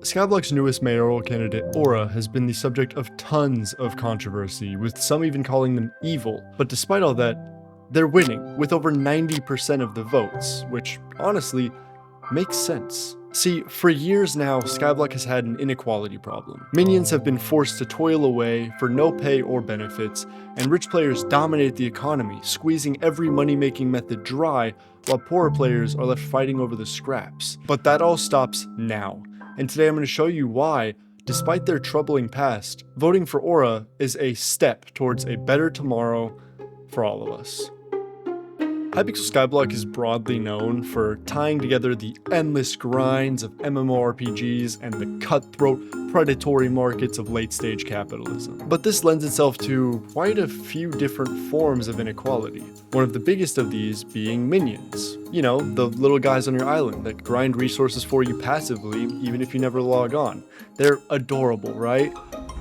Skyblock's newest mayoral candidate, Aura, has been the subject of tons of controversy, with some even calling them evil. But despite all that, they're winning, with over 90% of the votes, which, honestly, makes sense. See, for years now, Skyblock has had an inequality problem. Minions have been forced to toil away for no pay or benefits, and rich players dominate the economy, squeezing every money-making method dry, while poorer players are left fighting over the scraps. But that all stops now. And today I'm going to show you why, despite their troubling past, voting for Aura is a step towards a better tomorrow for all of us. Hypixel Skyblock is broadly known for tying together the endless grinds of MMORPGs and the cutthroat, predatory markets of late-stage capitalism. But this lends itself to quite a few different forms of inequality. One of the biggest of these being minions. You know, the little guys on your island that grind resources for you passively, even if you never log on. They're adorable, right?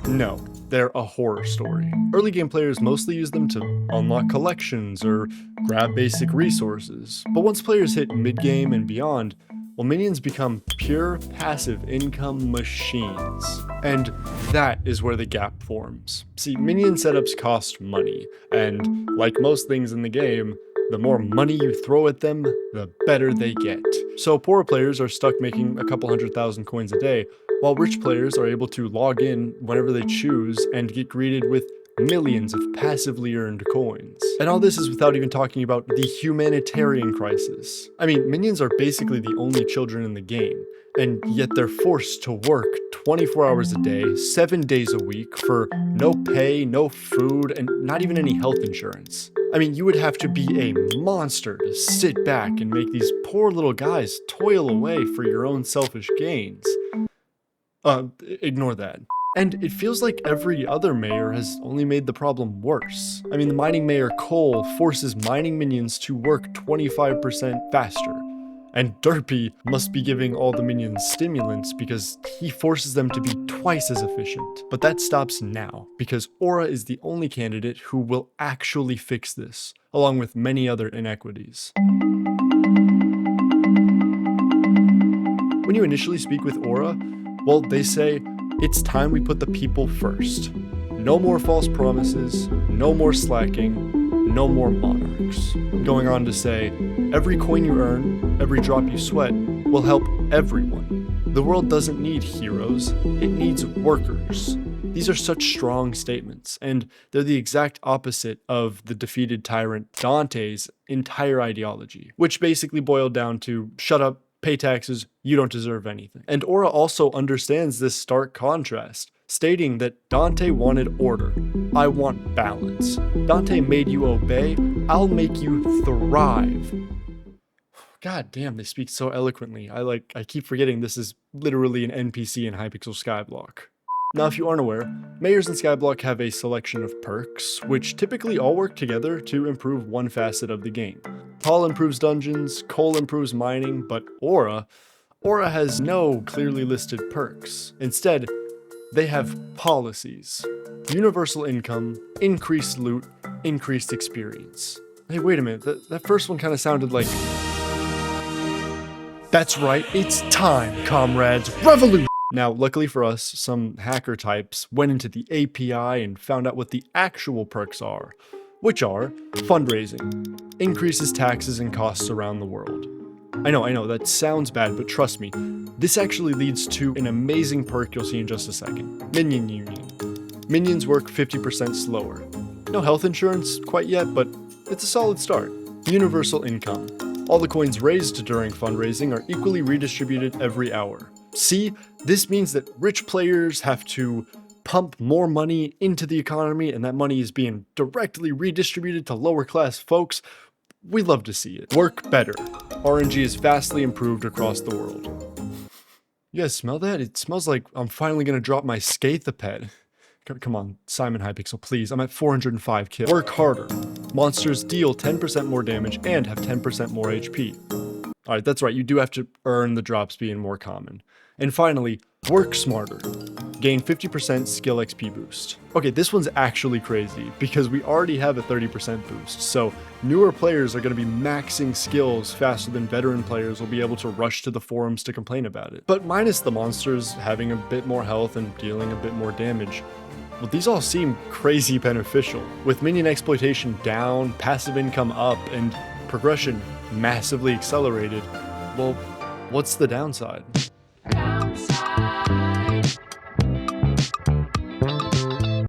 No, they're a horror story. Early game players mostly use them to unlock collections or grab basic resources. But once players hit mid-game and beyond, well, minions become pure passive income machines. And that is where the gap forms. See, minion setups cost money, and like most things in the game, the more money you throw at them, the better they get. So poorer players are stuck making a couple 100,000 coins a day, while rich players are able to log in whenever they choose and get greeted with millions of passively earned coins. And all this is without even talking about the humanitarian crisis. I mean, minions are basically the only children in the game, and yet they're forced to work 24 hours a day, 7 days a week for no pay, no food, and not even any health insurance. I mean, you would have to be a monster to sit back and make these poor little guys toil away for your own selfish gains. Ignore that. And it feels like every other mayor has only made the problem worse. I mean, the mining mayor Cole forces mining minions to work 25% faster. And Derpy must be giving all the minions stimulants because he forces them to be twice as efficient. But that stops now, because Aura is the only candidate who will actually fix this, along with many other inequities. When you initially speak with Aura, well, they say, it's time we put the people first. No more false promises, no more slacking, no more monarchs. Going on to say, every coin you earn, every drop you sweat, will help everyone. The world doesn't need heroes, it needs workers. These are such strong statements, and they're the exact opposite of the defeated tyrant Dante's entire ideology, which basically boiled down to, shut up, pay taxes, you don't deserve anything. And Aura also understands this stark contrast, stating that Dante wanted order. I want balance. Dante made you obey, I'll make you thrive. God damn, they speak so eloquently. I keep forgetting this is literally an NPC in Hypixel Skyblock. Now, if you aren't aware, mayors in Skyblock have a selection of perks, which typically all work together to improve one facet of the game. Paul improves dungeons, Cole improves mining, but Aura has no clearly listed perks. Instead, they have policies. Universal income, increased loot, increased experience. Hey, wait a minute, that first one kind of sounded like... That's right, it's time, comrades, revolution! Now, luckily for us, some hacker types went into the API and found out what the actual perks are, which are fundraising, increases taxes and costs around the world. I know, that sounds bad, but trust me, this actually leads to an amazing perk you'll see in just a second. Minion Union. Minions work 50% slower. No health insurance quite yet, but it's a solid start. Universal income. All the coins raised during fundraising are equally redistributed every hour. See, this means that rich players have to pump more money into the economy, and that money is being directly redistributed to lower class folks. We love to see it. Work better. RNG is vastly improved across the world. You guys smell that? It smells like I'm finally gonna drop my Skathapet. Come on, Simon Hypixel, please. I'm at 405 kills. Work harder. Monsters deal 10% more damage and have 10% more HP. Alright, that's right, you do have to earn the drops being more common. And finally, work smarter. gain 50% skill XP boost. Okay, this one's actually crazy because we already have a 30% boost, so newer players are going to be maxing skills faster than veteran players will be able to rush to the forums to complain about it. But minus the monsters having a bit more health and dealing a bit more damage, well, these all seem crazy beneficial. With minion exploitation down, passive income up, and progression massively accelerated, well, what's the downside?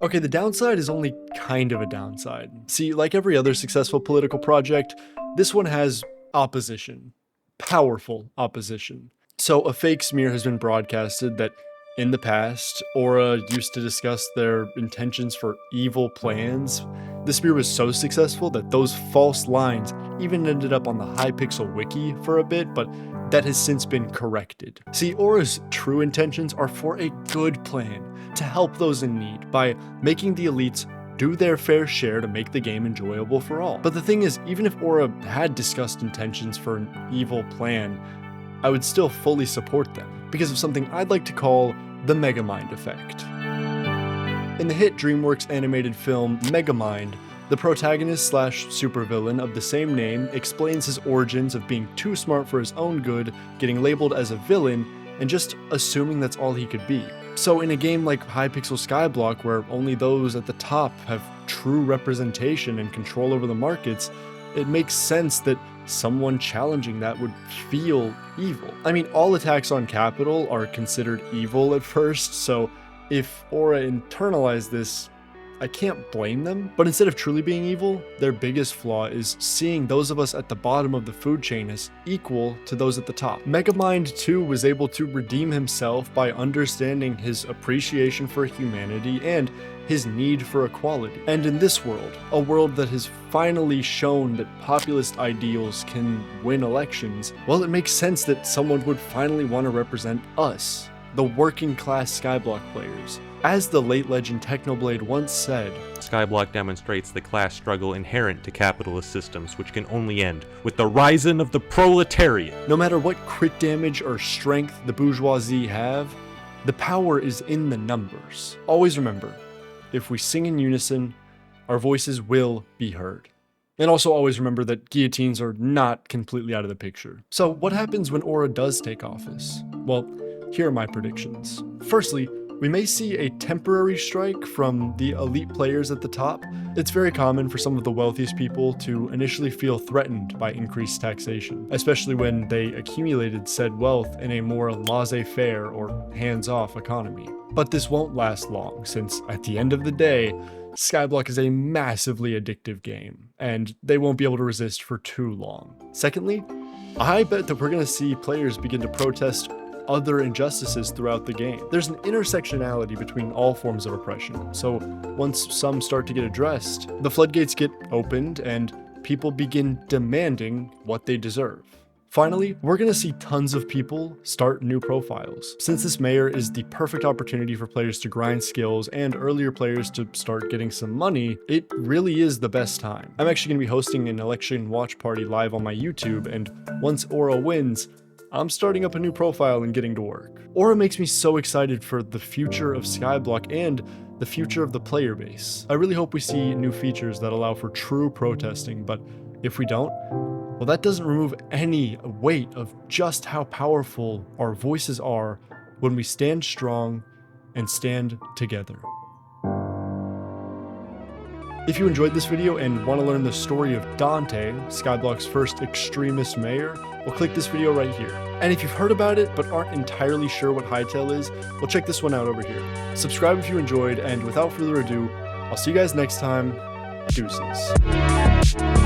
Okay, the downside is only kind of a downside. See, like every other successful political project, this one has opposition. Powerful opposition. So a fake smear has been broadcasted that in the past, Aura used to discuss their intentions for evil plans. The smear was so successful that those false lines even ended up on the Hypixel wiki for a bit, but that has since been corrected. See, Aura's true intentions are for a good plan, to help those in need by making the elites do their fair share to make the game enjoyable for all. But the thing is, even if Aura had discussed intentions for an evil plan, I would still fully support them because of something I'd like to call the Megamind Effect. In the hit DreamWorks animated film Megamind, the protagonist / supervillain of the same name explains his origins of being too smart for his own good, getting labeled as a villain, and just assuming that's all he could be. So in a game like Hypixel Skyblock, where only those at the top have true representation and control over the markets, it makes sense that someone challenging that would feel evil. I mean, all attacks on capital are considered evil at first, so if Aura internalized this, I can't blame them. But instead of truly being evil, their biggest flaw is seeing those of us at the bottom of the food chain as equal to those at the top. Megamind 2 was able to redeem himself by understanding his appreciation for humanity and his need for equality. And in this world, a world that has finally shown that populist ideals can win elections, well, it makes sense that someone would finally want to represent us, the working class Skyblock players. As the late legend Technoblade once said, Skyblock demonstrates the class struggle inherent to capitalist systems, which can only end with the rising of the proletariat. No matter what crit damage or strength the bourgeoisie have, the power is in the numbers. Always remember, if we sing in unison, our voices will be heard. And also always remember that guillotines are not completely out of the picture. So what happens when Aura does take office? Well, here are my predictions. Firstly, we may see a temporary strike from the elite players at the top. It's very common for some of the wealthiest people to initially feel threatened by increased taxation, especially when they accumulated said wealth in a more laissez-faire or hands-off economy. But this won't last long, since at the end of the day, Skyblock is a massively addictive game, and they won't be able to resist for too long. Secondly, I bet that we're going to see players begin to protest other injustices throughout the game. There's an intersectionality between all forms of oppression, so once some start to get addressed, the floodgates get opened and people begin demanding what they deserve. Finally, we're going to see tons of people start new profiles. Since this mayor is the perfect opportunity for players to grind skills and earlier players to start getting some money, it really is the best time. I'm actually going to be hosting an election watch party live on my YouTube, and once Aura wins, I'm starting up a new profile and getting to work. Aura makes me so excited for the future of Skyblock and the future of the player base. I really hope we see new features that allow for true protesting, but if we don't, well, that doesn't remove any weight of just how powerful our voices are when we stand strong and stand together. If you enjoyed this video and want to learn the story of Dante, Skyblock's first extremist mayor, well, click this video right here. And if you've heard about it but aren't entirely sure what Hightail is, well, check this one out over here. Subscribe if you enjoyed, and without further ado, I'll see you guys next time. Deuces.